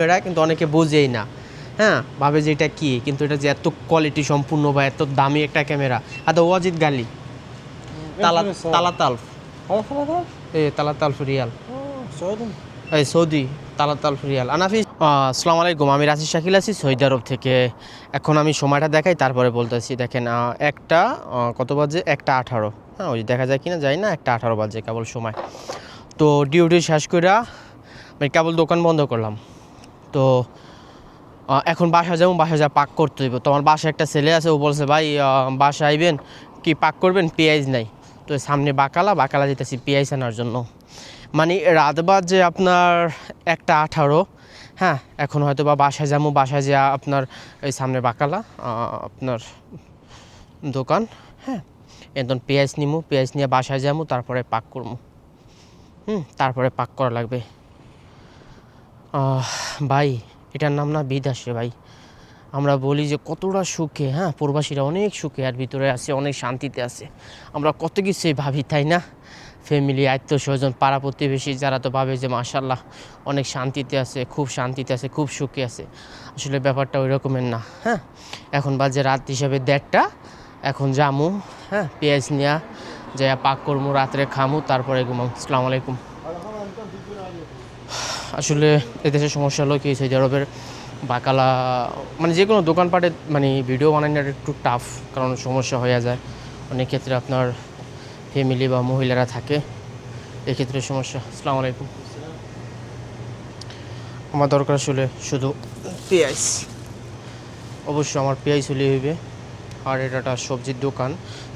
Camera কিন্তু অনেকে বোঝেই না, হ্যাঁ, ভাবে যে এটা কি, কিন্তু এটা যে এত কোয়ালিটি সম্পূর্ণ বা এত দামি একটা ক্যামেরা। আদা ওয়াজিদ গালি তালা তালা তালফ তালা তালফ রিয়াল এই সৌদি তালা তালফ রিয়াল আনাফি। আসসালামু আলাইকুম, আমি রাশিদ শাকিল আছি সৌদি আরব থেকে। এখন আমি সময়টা দেখাই, তারপরে বলতেছি। দেখেন একটা কত বাজে, 1:18। হ্যাঁ, ওই দেখা যায় কিনা যাই না, 1:18 বাজে কেবল সময়। তো ডিউটি শেষ করে আমি কেবল দোকান বন্ধ করলাম। তো এখন বাসা যাবো, বাসা যা পাক করতে হইব। তো আমার বাসায় একটা ছেলে আছে, ও বলছে ভাই বাসা আইবেন কি পাক করবেন, পেঁয়াজ নাই। তো সামনে বাকালা যেতেছি পেঁয়াজ আনার জন্য। মানে রাত বাজে আপনার 1:18। হ্যাঁ, এখন হয়তো বা বাসায় যাবো, বাসায় যা আপনার এই সামনে বাকালা আপনার দোকান। হ্যাঁ, একদম পেঁয়াজ নিমু, পেঁয়াজ নিয়ে বাসায় যাবো, তারপরে পাক করবো। তারপরে পাক করা লাগবে। ভাই এটার নাম না বিদেশ রে ভাই। আমরা বলি যে কতটা সুখে, হ্যাঁ, প্রবাসীরা অনেক সুখে আর ভিতরে আছে, অনেক শান্তিতে আছে। আমরা কত কিছুই ভাবি, তাই না? ফ্যামিলি, আত্মীয় স্বজন, পাড়া প্রতিবেশী যারা তো ভাবে যে মাশাল্লাহ অনেক শান্তিতে আছে, খুব শান্তিতে আছে, খুব সুখে আছে। আসলে ব্যাপারটা ওই রকমের না। হ্যাঁ, এখন বাজে রাত হিসাবে 1:30। এখন জামু, হ্যাঁ, পেঁয়াজ নিয়ে যাই পাক করবো, রাত্রে খামু, তারপরে ঘুমাম। আসসালামু আলাইকুম। আসলে এদেশের সমস্যা হলো কি, সৌদি আরবের বাকালা মানে যে কোনো দোকানপাটে মানে ভিডিও বানানোর একটু টাফ, কারণ সমস্যা হয়ে যায় অনেক ক্ষেত্রে। আপনার ফ্যামিলি বা মহিলারা থাকে, এক্ষেত্রে সমস্যা। আসসালামু আলাইকুম। আমার দরকার আসলে শুধু পেঁয়াজ, অবশ্যই আমার পেঁয়াজ হলে হইবে। আর এটা সবজির দোকান।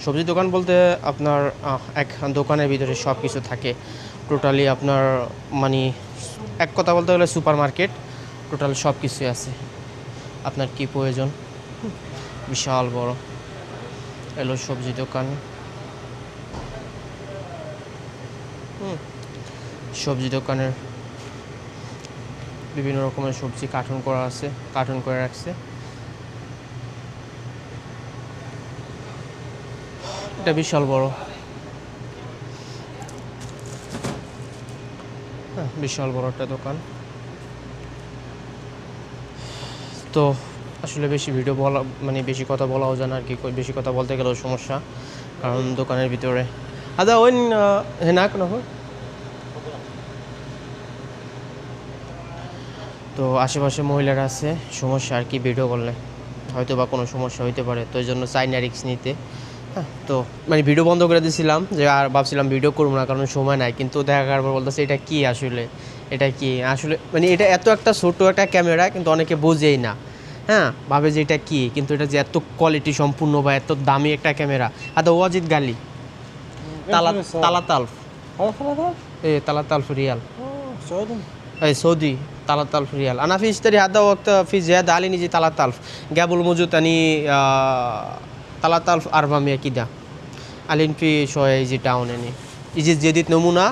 সবজির দোকান বলতে আপনার এক দোকানের ভিতরে সব কিছু থাকে টোটালি। আপনার মানে এক কথা বলতে গেলে সুপার মার্কেট, টোটাল সব কিছুই আছে। আপনার কি প্রয়োজন, বিশাল বড় এলো সবজি দোকান। সবজি দোকানের বিভিন্ন রকমের সবজি কার্টুন করা আছে, কার্টুন করে রাখছে। এটা বিশাল বড়, হ্যাঁ, বিশাল বড় একটা দোকান। তো আসলে বেশি ভিডিও বলা মানে বেশি কথা বলাও যায় না আর কি। বেশি কথা বলতে গেলেও সমস্যা, কারণ দোকানের ভিতরে আদা ওই হেনাক না। তো আশেপাশে মহিলারা আছে, সমস্যা আর কি, ভিডিও করলে হয়তো বা কোনো সমস্যা হইতে পারে, তো এই জন্য চাই না রিস্ক নিতে। হ্যাঁ, তো মানে ভিডিও বন্ধ করে দিয়েছিলাম, যে আর ভাবছিলাম ভিডিও করবো না, কারণ সময় নাই। কিন্তু দেখার পর বলতেছে এটা কি আসলে, এটা কি আসলে, মানে এটা এত একটা ছোটো একটা ক্যামেরা, কিন্তু অনেকে বোঝেই না। হ্যাঁ, ভাবে যে এটা কি, কিন্তু এটা যে এত কোয়ালিটি সম্পূর্ণ বা এত দামি একটা ক্যামেরা। আদা ওয়াজিদ গালি তালা তালা তালফ তালা তালফ রিয়াল এই সৌদি তালা তালফ রিয়াল আনা في اشتري هذا وقت في زيادة علي نيجي 3000 قبل موجود تاني 3400 كده علين في شوية يجي داون يعني يجي جديد نمونة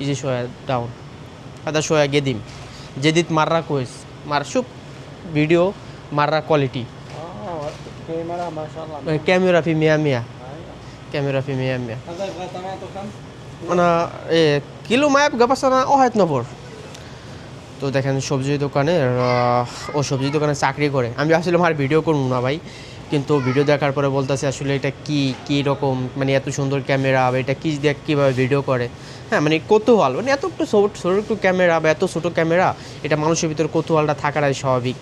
يجي شوية داون هذا شوية قديم جديد مرة كويس مرة شوف فيديو مرة كواليتي كاميرا ما شاء الله كاميرا في 100 كاميرا في 100 هذا يبغى طماطم كم؟ أنا إيه كيلو ما يبقى بس أنا واحد نفر। তো দেখেন সবজি দোকানের ও সবজি দোকানে চাকরি করে। আমি ভাবছিলাম আর ভিডিও করবো না ভাই, কিন্তু ভিডিও দেখার পরে বলতেছে আসলে এটা কী রকম, মানে এত সুন্দর ক্যামেরা বা এটা কী দেখ কীভাবে ভিডিও করে। হ্যাঁ, মানে কৌতূহল, মানে এত একটু ছোটো একটু ক্যামেরা বা এত ছোটো ক্যামেরা, এটা মানুষের ভিতরে কৌতূহলটা থাকাটাই স্বাভাবিক।